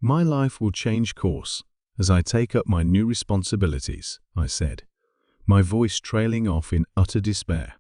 "My life will change course as I take up my new responsibilities," I said, my voice trailing off in utter despair.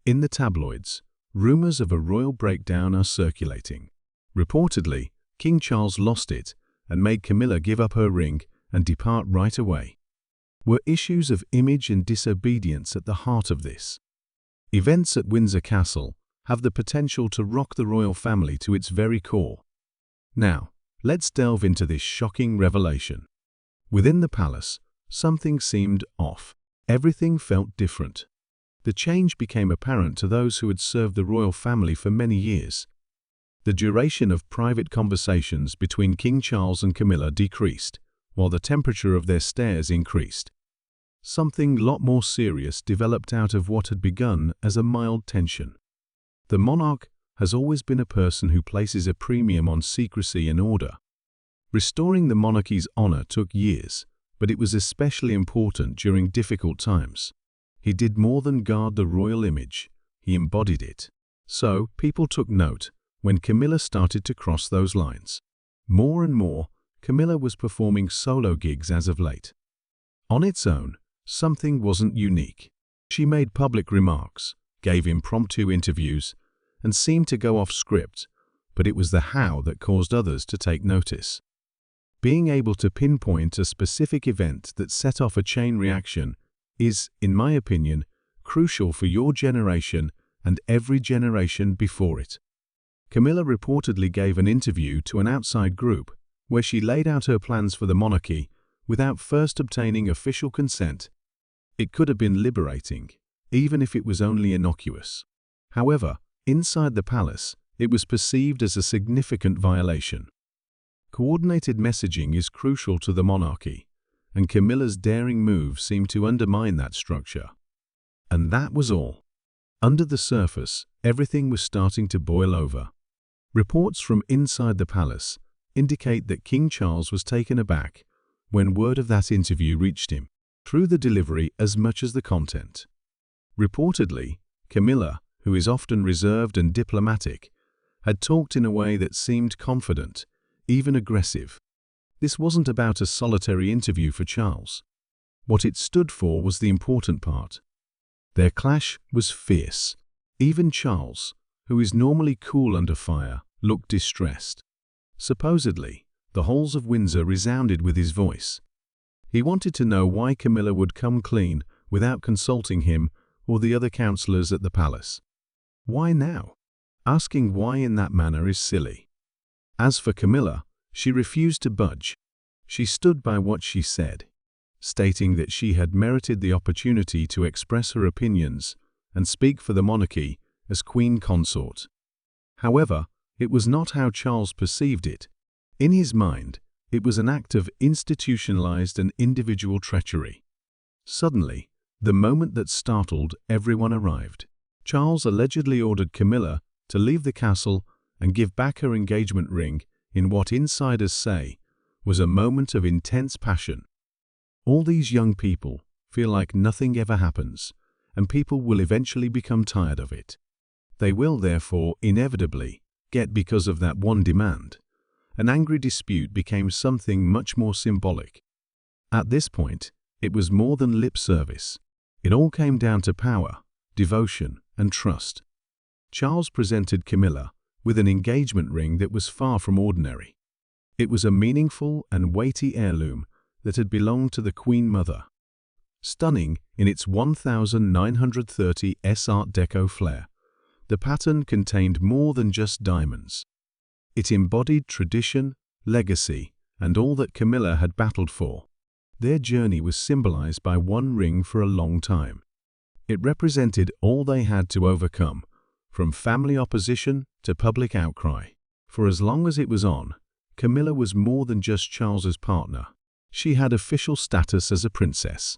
In the tabloids, rumors of a royal breakdown are circulating. Reportedly, King Charles lost it and made Camilla give up her ring and depart right away. Were issues of image and disobedience at the heart of this? Events at Windsor Castle have the potential to rock the royal family to its very core. Now, let's delve into this shocking revelation. Within the palace, something seemed off. Everything felt different. The change became apparent to those who had served the royal family for many years. The duration of private conversations between King Charles and Camilla decreased, while the temperature of their stares increased. Something lot more serious developed out of what had begun as a mild tension. The monarch has always been a person who places a premium on secrecy and order. Restoring the monarchy's honor took years, but it was especially important during difficult times. He did more than guard the royal image, he embodied it. So, people took note when Camilla started to cross those lines. More and more, Camilla was performing solo gigs as of late. On its own, something wasn't unique. She made public remarks, gave impromptu interviews, and seemed to go off script, but it was the how that caused others to take notice. Being able to pinpoint a specific event that set off a chain reaction is, in my opinion, crucial for your generation and every generation before it. Camilla reportedly gave an interview to an outside group where she laid out her plans for the monarchy without first obtaining official consent. It could have been liberating, even if it was only innocuous. However, inside the palace, it was perceived as a significant violation. Coordinated messaging is crucial to the monarchy, and Camilla's daring move seemed to undermine that structure. And that was all. Under the surface, everything was starting to boil over. Reports from inside the palace indicate that King Charles was taken aback when word of that interview reached him, through the delivery as much as the content. Reportedly, Camilla, who is often reserved and diplomatic, had talked in a way that seemed confident, even aggressive. This wasn't about a solitary interview for Charles. What it stood for was the important part. Their clash was fierce. Even Charles, who is normally cool under fire, looked distressed. Supposedly, the halls of Windsor resounded with his voice. He wanted to know why Camilla would come clean without consulting him or the other councillors at the palace. Why now? Asking why in that manner is silly. As for Camilla, she refused to budge. She stood by what she said, stating that she had merited the opportunity to express her opinions and speak for the monarchy as queen consort. However, it was not how Charles perceived it. In his mind, it was an act of institutionalized and individual treachery. Suddenly, the moment that startled everyone arrived. Charles allegedly ordered Camilla to leave the castle and give back her engagement ring in what insiders say was a moment of intense passion. All these young people feel like nothing ever happens, and people will eventually become tired of it. They will therefore inevitably get because of that one demand. An angry dispute became something much more symbolic. At this point, it was more than lip service. It all came down to power, devotion, and trust. Charles presented Camilla with an engagement ring that was far from ordinary. It was a meaningful and weighty heirloom that had belonged to the Queen Mother. Stunning in its 1930 Art Deco flair, the pattern contained more than just diamonds. It embodied tradition, legacy, and all that Camilla had battled for. Their journey was symbolized by one ring for a long time. It represented all they had to overcome, from family opposition to public outcry. For as long as it was on, Camilla was more than just Charles's partner. She had official status as a princess.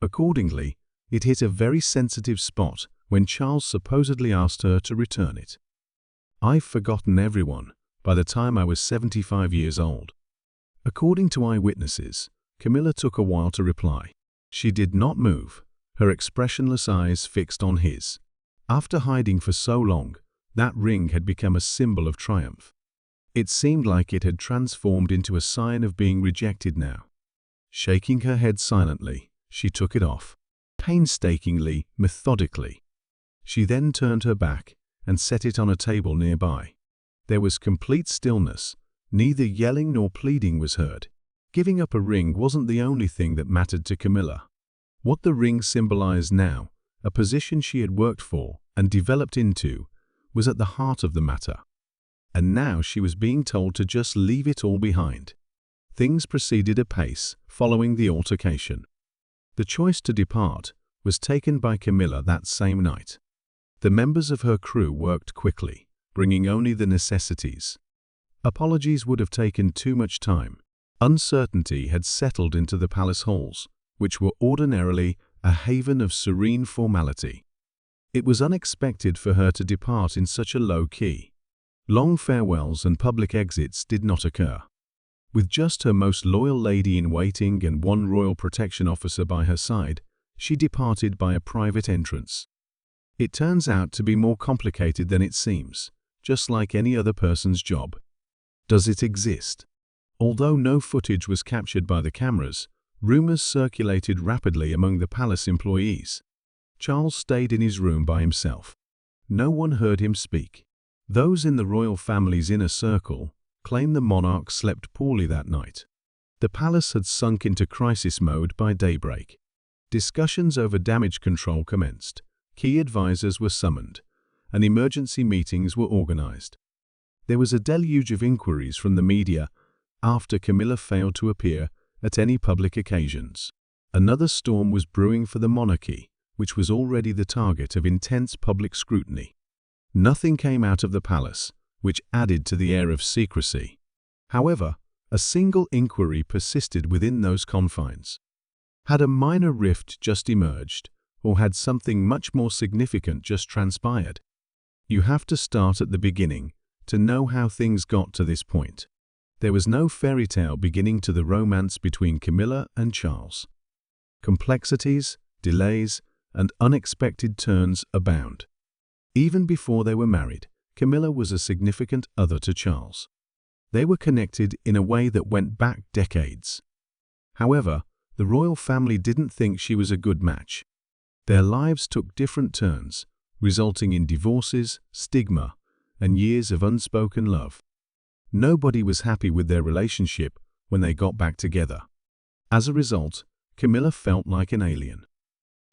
Accordingly, it hit a very sensitive spot when Charles supposedly asked her to return it. "I've forgotten everyone by the time I was 75 years old." According to eyewitnesses, Camilla took a while to reply. She did not move, her expressionless eyes fixed on his. After hiding for so long, that ring had become a symbol of triumph. It seemed like it had transformed into a sign of being rejected now. Shaking her head silently, she took it off, painstakingly, methodically. She then turned her back and set it on a table nearby. There was complete stillness. Neither yelling nor pleading was heard. Giving up a ring wasn't the only thing that mattered to Camilla. What the ring symbolized now, a position she had worked for and developed into, was at the heart of the matter. And now she was being told to just leave it all behind. Things proceeded apace following the altercation. The choice to depart was taken by Camilla that same night. The members of her crew worked quickly, bringing only the necessities. Apologies would have taken too much time. Uncertainty had settled into the palace halls, which were ordinarily a haven of serene formality. It was unexpected for her to depart in such a low key. Long farewells and public exits did not occur. With just her most loyal lady-in-waiting and one royal protection officer by her side, she departed by a private entrance. It turns out to be more complicated than it seems, just like any other person's job. Does it exist? Although no footage was captured by the cameras, rumors circulated rapidly among the palace employees. Charles stayed in his room by himself. No one heard him speak. Those in the royal family's inner circle claimed the monarch slept poorly that night. The palace had sunk into crisis mode by daybreak. Discussions over damage control commenced. Key advisors were summoned, and emergency meetings were organized. There was a deluge of inquiries from the media after Camilla failed to appear at any public occasions. Another storm was brewing for the monarchy, which was already the target of intense public scrutiny. Nothing came out of the palace, which added to the air of secrecy. However, a single inquiry persisted within those confines. Had a minor rift just emerged, or had something much more significant just transpired? You have to start at the beginning to know how things got to this point. There was no fairy tale beginning to the romance between Camilla and Charles. Complexities, delays, and unexpected turns abound. Even before they were married, Camilla was a significant other to Charles. They were connected in a way that went back decades. However, the royal family didn't think she was a good match. Their lives took different turns, resulting in divorces, stigma, and years of unspoken love. Nobody was happy with their relationship when they got back together. As a result, Camilla felt like an alien.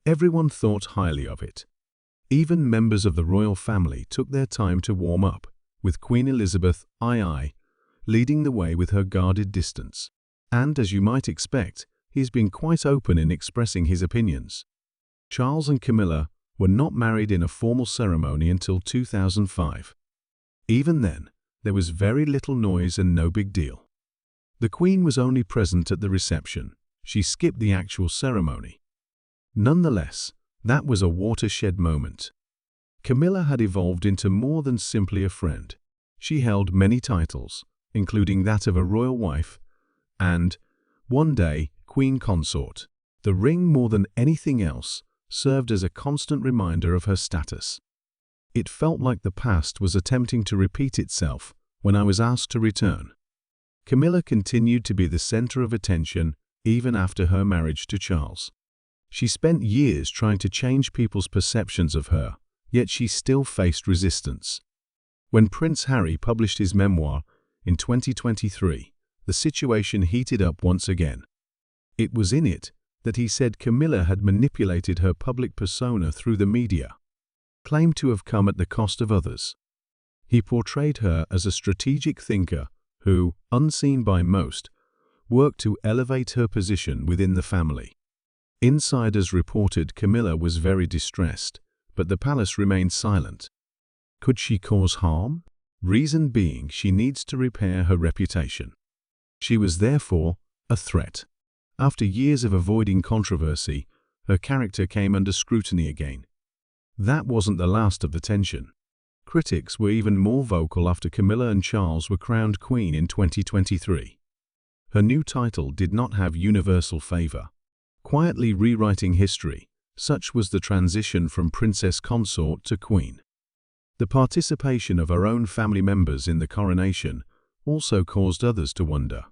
Everyone thought highly of it. Even members of the royal family took their time to warm up, with Queen Elizabeth II leading the way with her guarded distance. And, as you might expect, he's been quite open in expressing his opinions. Charles and Camilla were not married in a formal ceremony until 2005. Even then, there was very little noise and no big deal. The Queen was only present at the reception. She skipped the actual ceremony. Nonetheless, that was a watershed moment. Camilla had evolved into more than simply a friend. She held many titles, including that of a royal wife and, one day, queen consort. The ring, more than anything else, served as a constant reminder of her status. It felt like the past was attempting to repeat itself when I was asked to return. Camilla continued to be the center of attention even after her marriage to Charles. She spent years trying to change people's perceptions of her, yet she still faced resistance. When Prince Harry published his memoir in 2023, the situation heated up once again. It was in it that he said Camilla had manipulated her public persona through the media, claimed to have come at the cost of others. He portrayed her as a strategic thinker who, unseen by most, worked to elevate her position within the family. Insiders reported Camilla was very distressed, but the palace remained silent. Could she cause harm? Reason being, she needs to repair her reputation. She was therefore a threat. After years of avoiding controversy, her character came under scrutiny again. That wasn't the last of the tension. Critics were even more vocal after Camilla and Charles were crowned queen in 2023. Her new title did not have universal favor. Quietly rewriting history, such was the transition from princess consort to queen. The participation of her own family members in the coronation also caused others to wonder.